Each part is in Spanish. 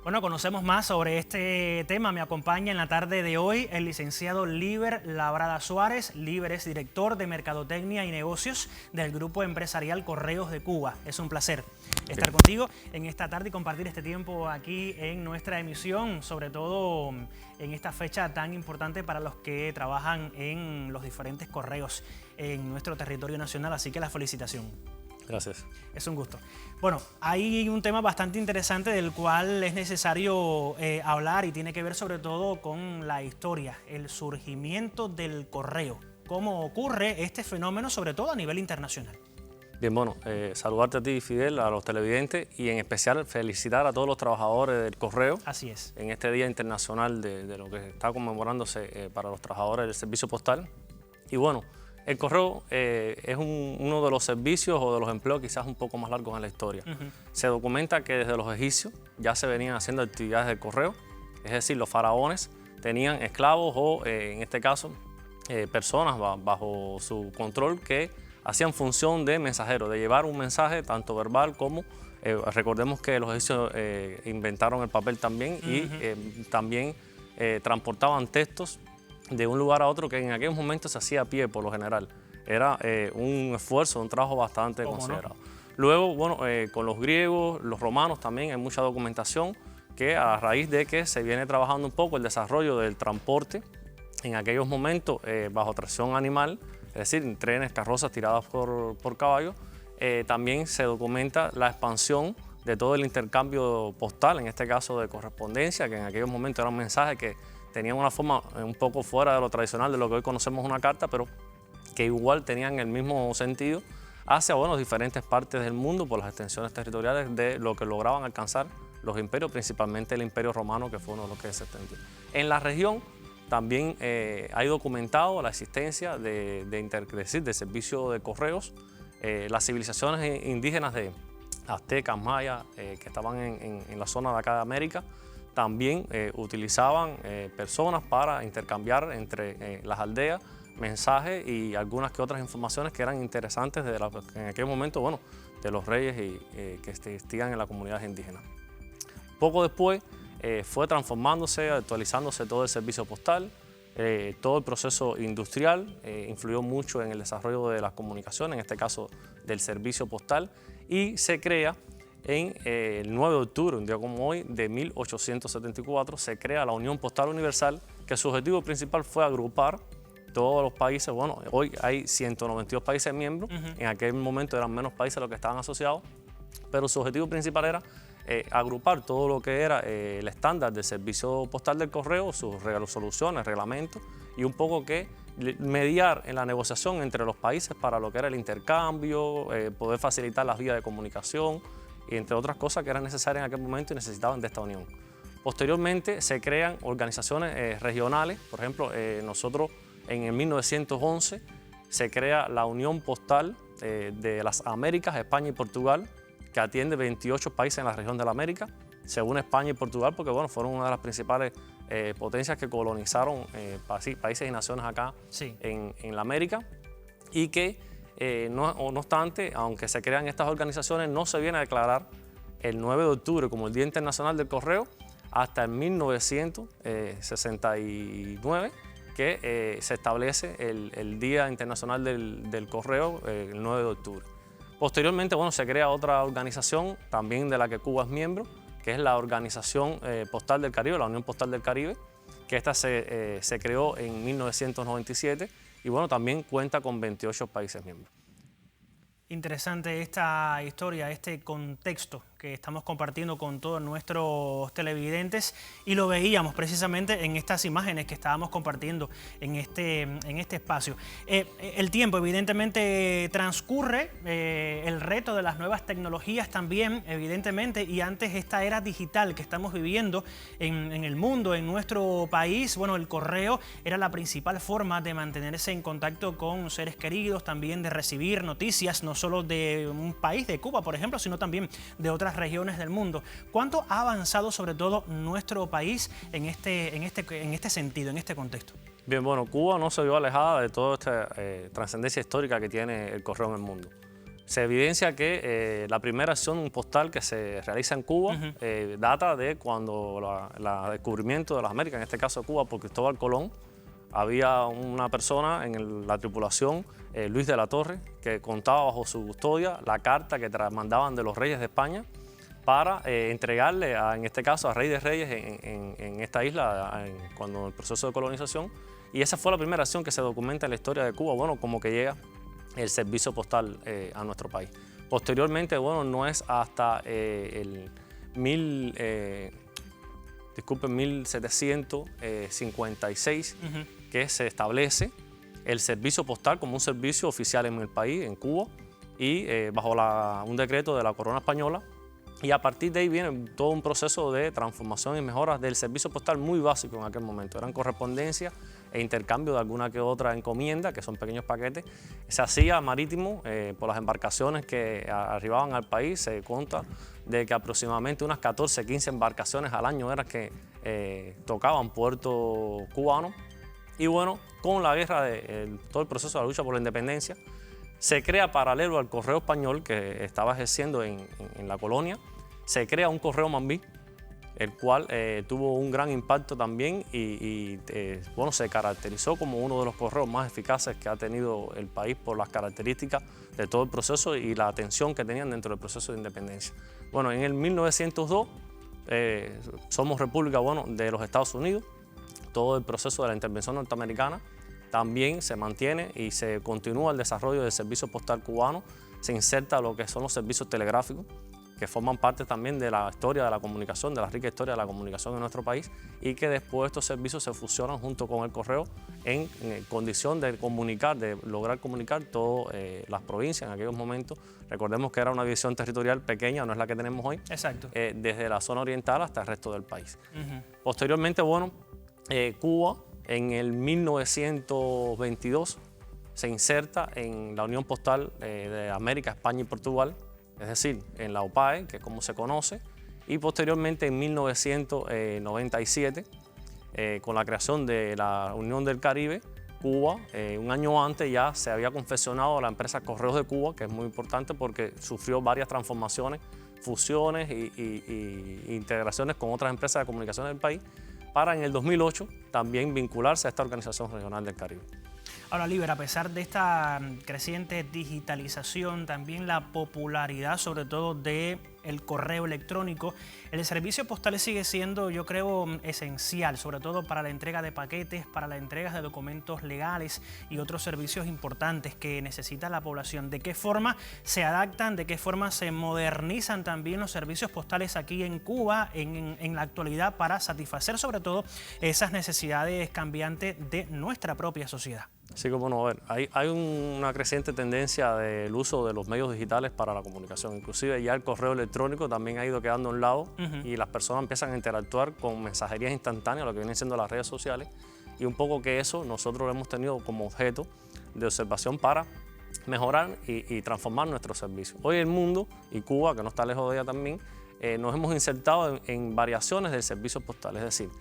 Bueno, conocemos más sobre este tema. Me acompaña en la tarde de hoy el licenciado Líber Labrada Suárez. Líber es director de Mercadotecnia y Negocios del Grupo Empresarial Correos de Cuba. Es un placer estar contigo en esta tarde y compartir este tiempo aquí en nuestra emisión, sobre todo en esta fecha tan importante para los que trabajan en los diferentes correos en nuestro territorio nacional. Así que la felicitación. Gracias. Es un gusto. Bueno, hay un tema bastante interesante del cual es necesario hablar y tiene que ver sobre todo con la historia, el surgimiento del correo. ¿Cómo ocurre este fenómeno, sobre todo a nivel internacional? Bien, bueno, saludarte a ti, Fidel, a los televidentes y en especial felicitar a todos los trabajadores del correo. Así es. En este Día Internacional de lo que está conmemorándose para los trabajadores del servicio postal. Y bueno, el correo es uno de los servicios o de los empleos quizás un poco más largos en la historia. Se documenta que desde los egipcios ya se venían haciendo actividades del correo, es decir, los faraones tenían esclavos o, en este caso, personas bajo su control que hacían función de mensajeros, de llevar un mensaje tanto verbal como, recordemos que los egipcios inventaron el papel también y también transportaban textos de un lugar a otro que en aquellos momentos se hacía a pie por lo general. Era un esfuerzo, un trabajo bastante considerado. Luego, bueno, con los griegos, los romanos también hay mucha documentación que a raíz de que se viene trabajando un poco el desarrollo del transporte en aquellos momentos bajo tracción animal, es decir, trenes, carrozas tiradas por caballos, también se documenta la expansión de todo el intercambio postal, en este caso de correspondencia, que en aquellos momentos era un mensaje que tenían una forma un poco fuera de lo tradicional de lo que hoy conocemos una carta, pero que igual tenían el mismo sentido hacia diferentes partes del mundo por las extensiones territoriales de lo que lograban alcanzar los imperios, principalmente el Imperio Romano, que fue uno de los que se extendió. En la región también hay documentado la existencia de servicio de correos. Las civilizaciones indígenas de aztecas, mayas, que estaban en la zona de acá de América, también utilizaban personas para intercambiar entre las aldeas mensajes y algunas que otras informaciones que eran interesantes en aquel momento, de los reyes que existían en la comunidad indígena. Poco después fue transformándose, actualizándose todo el servicio postal, todo el proceso industrial influyó mucho en el desarrollo de las comunicaciones, en este caso del servicio postal, y se crea en el 9 de octubre, un día como hoy, de 1874, se crea la Unión Postal Universal, que su objetivo principal fue agrupar todos los países. Bueno, hoy hay 192 países miembros, en aquel momento eran menos países los que estaban asociados, pero su objetivo principal era agrupar todo lo que era el estándar del servicio postal del correo, sus resoluciones, reglamentos, y un poco que mediar en la negociación entre los países para lo que era el intercambio, poder facilitar las vías de comunicación, y entre otras cosas que eran necesarias en aquel momento y necesitaban de esta unión. Posteriormente se crean organizaciones regionales, por ejemplo, nosotros en el 1911 se crea la Unión Postal de las Américas, España y Portugal, que atiende 28 países en la región de la América, según España y Portugal, porque fueron una de las principales potencias que colonizaron países y naciones acá en la América, y que no obstante, aunque se crean estas organizaciones, no se viene a declarar el 9 de octubre como el Día Internacional del Correo hasta el 1969, que se establece el Día Internacional del Correo el 9 de octubre. Posteriormente, se crea otra organización, también de la que Cuba es miembro, que es la Organización Postal del Caribe, la Unión Postal del Caribe, que esta se creó en 1997 y también cuenta con 28 países miembros. Interesante esta historia, este contexto que estamos compartiendo con todos nuestros televidentes, y lo veíamos precisamente en estas imágenes que estábamos compartiendo en este espacio. El tiempo evidentemente transcurre, el reto de las nuevas tecnologías también evidentemente, y antes esta era digital que estamos viviendo en el mundo, en nuestro país, el correo era la principal forma de mantenerse en contacto con seres queridos, también de recibir noticias, no solo de un país, de Cuba por ejemplo, sino también de otras regiones del mundo. ¿Cuánto ha avanzado sobre todo nuestro país en este sentido, en este contexto? Bien, Cuba no se vio alejada de toda esta trascendencia histórica que tiene el correo en el mundo. se evidencia que la primera acción postal que se realiza en Cuba data de cuando el descubrimiento de las Américas, en este caso Cuba, por Cristóbal Colón. Había una persona en la tripulación, Luis de la Torre, que contaba bajo su custodia la carta que mandaban de los reyes de España para entregarle, en este caso, a Rey de Reyes en esta isla, cuando el proceso de colonización. Y esa fue la primera acción que se documenta en la historia de Cuba, bueno, como que llega el servicio postal a nuestro país. Posteriormente, bueno, no es hasta el 1756 que se establece el servicio postal como un servicio oficial en el país, en Cuba, y bajo un decreto de la corona española. Y a partir de ahí viene todo un proceso de transformación y mejoras del servicio postal muy básico en aquel momento. Eran correspondencia e intercambio de alguna que otra encomienda, que son pequeños paquetes. Se hacía marítimo por las embarcaciones que arribaban al país. Se cuenta de que aproximadamente unas 14, 15 embarcaciones al año eran que tocaban puerto cubano. Y bueno, con la guerra, todo el proceso de la lucha por la independencia, se crea paralelo al correo español que estaba ejerciendo en la colonia. Se crea un correo Mambí, el cual tuvo un gran impacto también y bueno, se caracterizó como uno de los correos más eficaces que ha tenido el país por las características de todo el proceso y la atención que tenían dentro del proceso de independencia. Bueno, en el 1902 somos república, bueno, de los Estados Unidos. Todo el proceso de la intervención norteamericana también se mantiene y se continúa el desarrollo del servicio postal cubano. Se inserta lo que son los servicios telegráficos, que forman parte también de la historia de la comunicación, de la rica historia de la comunicación en nuestro país, y que después estos servicios se fusionan junto con el correo en condición de comunicar, de lograr comunicar todas las provincias en aquellos momentos. Recordemos que era una división territorial pequeña, no es la que tenemos hoy. Exacto. Desde la zona oriental hasta el resto del país. Posteriormente, bueno, Cuba en el 1922 se inserta en la Unión Postal de América, España y Portugal, es decir, en la OPAE, que es como se conoce, y posteriormente en 1997, con la creación de la Unión del Caribe, Cuba, un año antes ya se había confeccionado la empresa Correos de Cuba, que es muy importante porque sufrió varias transformaciones, fusiones e integraciones con otras empresas de comunicación del país, para en el 2008 también vincularse a esta Organización Regional del Caribe. Ahora, Liber, a pesar de esta creciente digitalización, también la popularidad sobre todo del correo electrónico, el servicio postal sigue siendo, yo creo, esencial, sobre todo para la entrega de paquetes, para la entrega de documentos legales y otros servicios importantes que necesita la población. ¿De qué forma se adaptan, de qué forma se modernizan también los servicios postales aquí en Cuba en la actualidad para satisfacer sobre todo esas necesidades cambiantes de nuestra propia sociedad? Sí, como no, a ver, hay una creciente tendencia del uso de los medios digitales para la comunicación. Inclusive ya el correo electrónico también ha ido quedando a un lado y las personas empiezan a interactuar con mensajerías instantáneas, lo que vienen siendo las redes sociales, y un poco que eso nosotros lo hemos tenido como objeto de observación para mejorar y transformar nuestros servicios. Hoy el mundo, y Cuba, que no está lejos de ella también, nos hemos insertado en variaciones del servicio postal, es decir,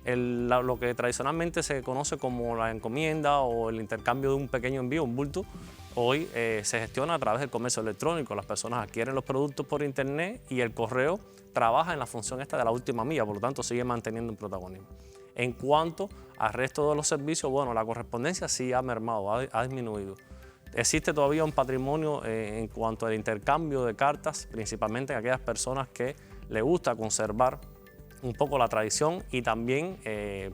lo que tradicionalmente se conoce como la encomienda o el intercambio de un pequeño envío, un bulto, hoy se gestiona a través del comercio electrónico. Las personas adquieren los productos por internet y el correo trabaja en la función esta de la última milla, por lo tanto sigue manteniendo un protagonismo. En cuanto al resto de los servicios, bueno, la correspondencia sí ha mermado, ha disminuido. Existe todavía un patrimonio en cuanto al intercambio de cartas, principalmente en aquellas personas que les gusta conservar un poco la tradición y también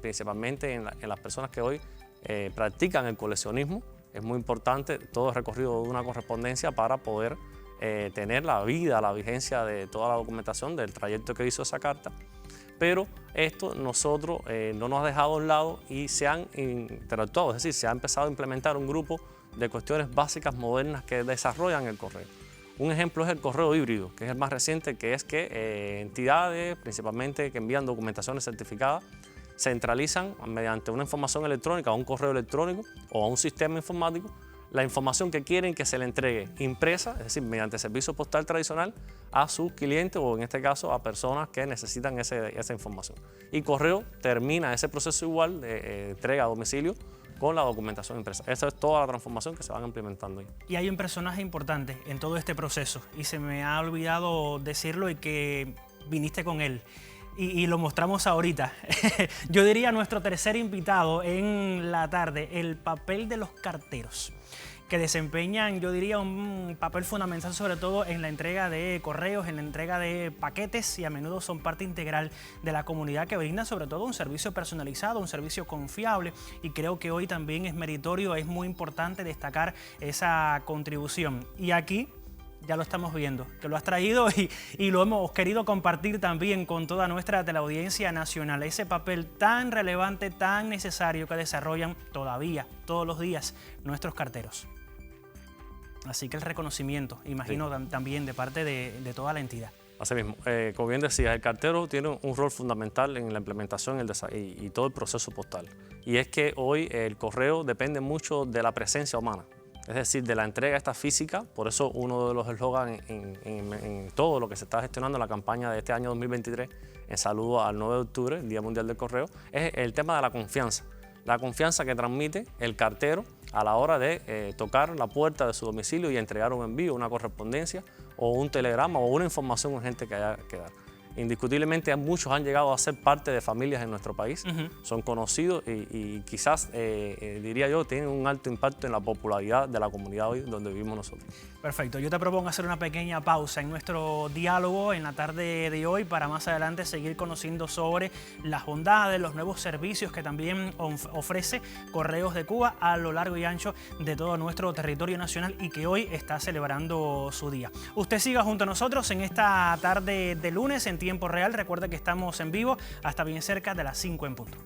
principalmente en las personas que hoy practican el coleccionismo. Es muy importante todo el recorrido de una correspondencia para poder tener la vida, la vigencia de toda la documentación del trayecto que hizo esa carta. Pero esto nosotros no nos ha dejado a un lado y se han interactuado, es decir, se ha empezado a implementar un grupo de cuestiones básicas modernas que desarrollan el correo. Un ejemplo es el correo híbrido, que es el más reciente, que es que entidades, principalmente que envían documentaciones certificadas, centralizan mediante una información electrónica, a un correo electrónico o a un sistema informático, la información que quieren que se le entregue impresa, es decir, mediante servicio postal tradicional, a sus clientes o en este caso a personas que necesitan esa información. Y correo termina ese proceso igual de entrega a domicilio con la documentación impresa. Esa es toda la transformación que se van implementando ahí. Y hay un personaje importante en todo este proceso, y se me ha olvidado decirlo y que viniste con él. Y lo mostramos ahorita. Yo diría nuestro tercer invitado en la tarde, el papel de los carteros, que desempeñan, yo diría, un papel fundamental sobre todo en la entrega de correos, en la entrega de paquetes, y a menudo son parte integral de la comunidad que brinda sobre todo un servicio personalizado, un servicio confiable, y creo que hoy también es meritorio, es muy importante destacar esa contribución. Y aquí ya lo estamos viendo, que lo has traído y lo hemos querido compartir también con toda nuestra teleaudiencia nacional. Ese papel tan relevante, tan necesario que desarrollan todavía, todos los días, nuestros carteros. Así que el reconocimiento, imagino, también de parte de toda la entidad. Así mismo, como bien decía, el cartero tiene un rol fundamental en la implementación y todo el proceso postal. Y es que hoy el correo depende mucho de la presencia humana. Es decir, de la entrega esta física. Por eso uno de los eslogans en todo lo que se está gestionando en la campaña de este año 2023, en saludo al 9 de octubre, el Día Mundial del Correo, es el tema de la confianza. La confianza que transmite el cartero a la hora de tocar la puerta de su domicilio y entregar un envío, una correspondencia o un telegrama o una información urgente que haya que dar. Indiscutiblemente muchos han llegado a ser parte de familias en nuestro país, son conocidos y quizás, diría yo, tienen un alto impacto en la popularidad de la comunidad hoy donde vivimos nosotros. Perfecto, yo te propongo hacer una pequeña pausa en nuestro diálogo en la tarde de hoy para más adelante seguir conociendo sobre las bondades, los nuevos servicios que también ofrece Correos de Cuba a lo largo y ancho de todo nuestro territorio nacional y que hoy está celebrando su día. Usted siga junto a nosotros en esta tarde de lunes en tiempo real. Recuerda que estamos en vivo hasta bien cerca de las 5 en punto.